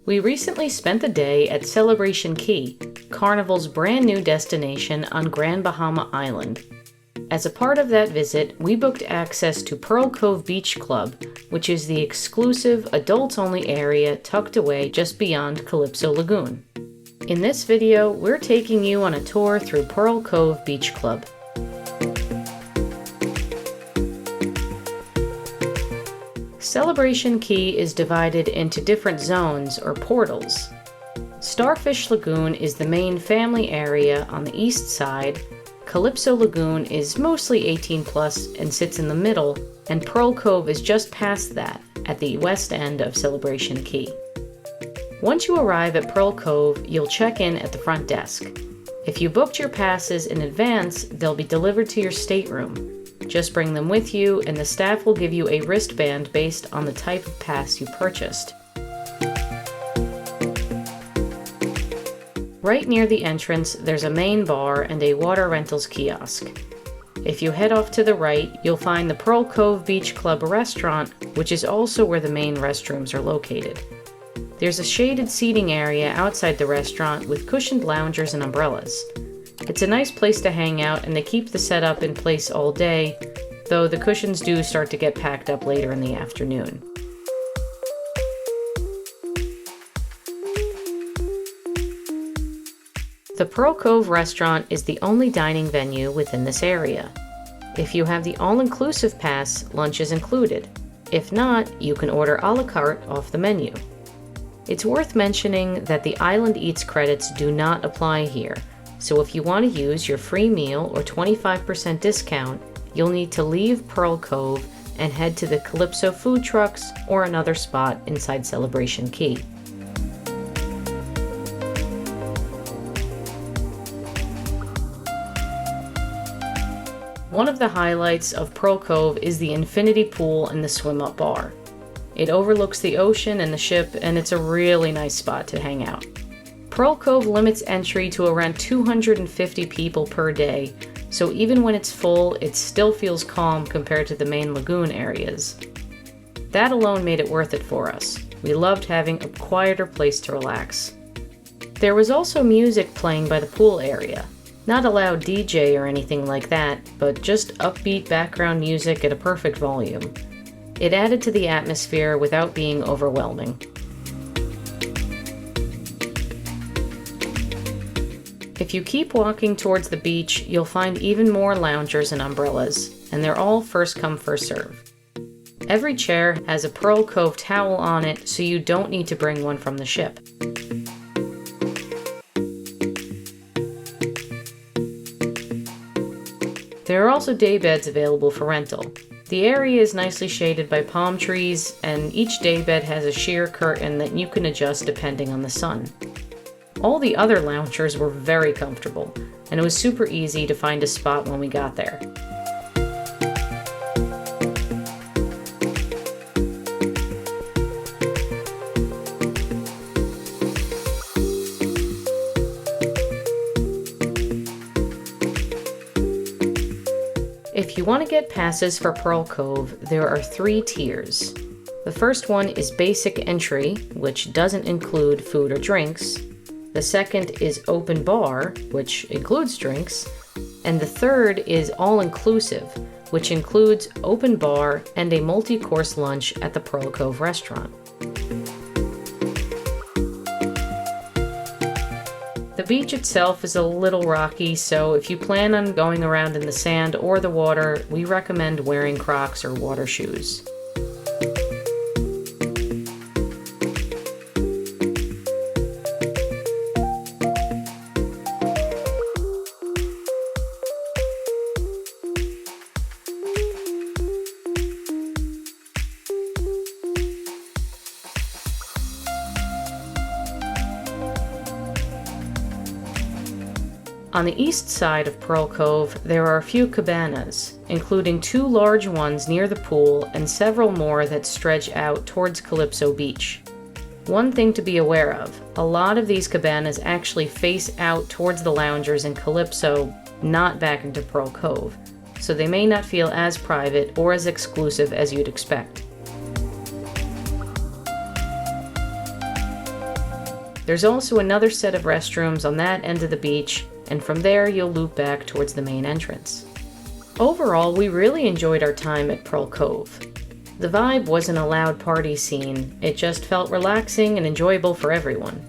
We recently spent the day at Celebration Key, Carnival's brand new destination on Grand Bahama Island. As a part of that visit, we booked access to Pearl Cove Beach Club, which is the exclusive adults-only area tucked away just beyond Calypso Lagoon. In this video, we're taking you on a tour through Pearl Cove Beach Club. Celebration Key is divided into different zones or portals. Starfish Lagoon is the main family area on the east side, Calypso Lagoon is mostly 18+ and sits in the middle, and Pearl Cove is just past that, at the west end of Celebration Key. Once you arrive at Pearl Cove, you'll check in at the front desk. If you booked your passes in advance, they'll be delivered to your stateroom. Just bring them with you, and the staff will give you a wristband based on the type of pass you purchased. Right near the entrance, there's a main bar and a water rentals kiosk. If you head off to the right, you'll find the Pearl Cove Beach Club restaurant, which is also where the main restrooms are located. There's a shaded seating area outside the restaurant with cushioned loungers and umbrellas. It's a nice place to hang out, and they keep the setup in place all day, though the cushions do start to get packed up later in the afternoon. The Pearl Cove Restaurant is the only dining venue within this area. If you have the all-inclusive pass, lunch is included. If not, you can order a la carte off the menu. It's worth mentioning that the Island Eats credits do not apply here, so if you want to use your free meal or 25% discount, you'll need to leave Pearl Cove and head to the Calypso food trucks or another spot inside Celebration Key. One of the highlights of Pearl Cove is the infinity pool and the swim-up bar. It overlooks the ocean and the ship, and it's a really nice spot to hang out. Pearl Cove limits entry to around 250 people per day, so even when it's full, it still feels calm compared to the main lagoon areas. That alone made it worth it for us. We loved having a quieter place to relax. There was also music playing by the pool area. Not a loud DJ or anything like that, but just upbeat background music at a perfect volume. It added to the atmosphere without being overwhelming. If you keep walking towards the beach, you'll find even more loungers and umbrellas, and they're all first come, first serve. Every chair has a Pearl Cove towel on it, so you don't need to bring one from the ship. There are also daybeds available for rental. The area is nicely shaded by palm trees, and each daybed has a sheer curtain that you can adjust depending on the sun. All the other loungers were very comfortable, and it was super easy to find a spot when we got there. If you want to get passes for Pearl Cove, there are 3 tiers. The first one is basic entry, which doesn't include food or drinks. The second is open bar, which includes drinks. And the third is all-inclusive, which includes open bar and a multi-course lunch at the Pearl Cove Restaurant. The beach itself is a little rocky, so if you plan on going around in the sand or the water, we recommend wearing Crocs or water shoes. On the east side of Pearl Cove, there are a few cabanas, including 2 large ones near the pool and several more that stretch out towards Calypso Beach. One thing to be aware of, a lot of these cabanas actually face out towards the loungers in Calypso, not back into Pearl Cove, so they may not feel as private or as exclusive as you'd expect. There's also another set of restrooms on that end of the beach, and from there you'll loop back towards the main entrance. Overall, we really enjoyed our time at Pearl Cove. The vibe wasn't a loud party scene, it just felt relaxing and enjoyable for everyone.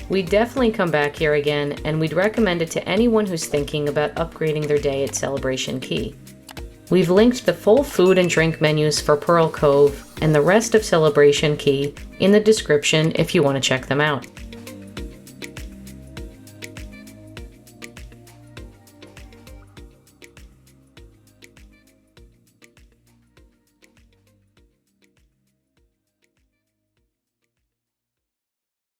We'd definitely come back here again, and we'd recommend it to anyone who's thinking about upgrading their day at Celebration Key. We've linked the full food and drink menus for Pearl Cove and the rest of Celebration Key in the description if you want to check them out.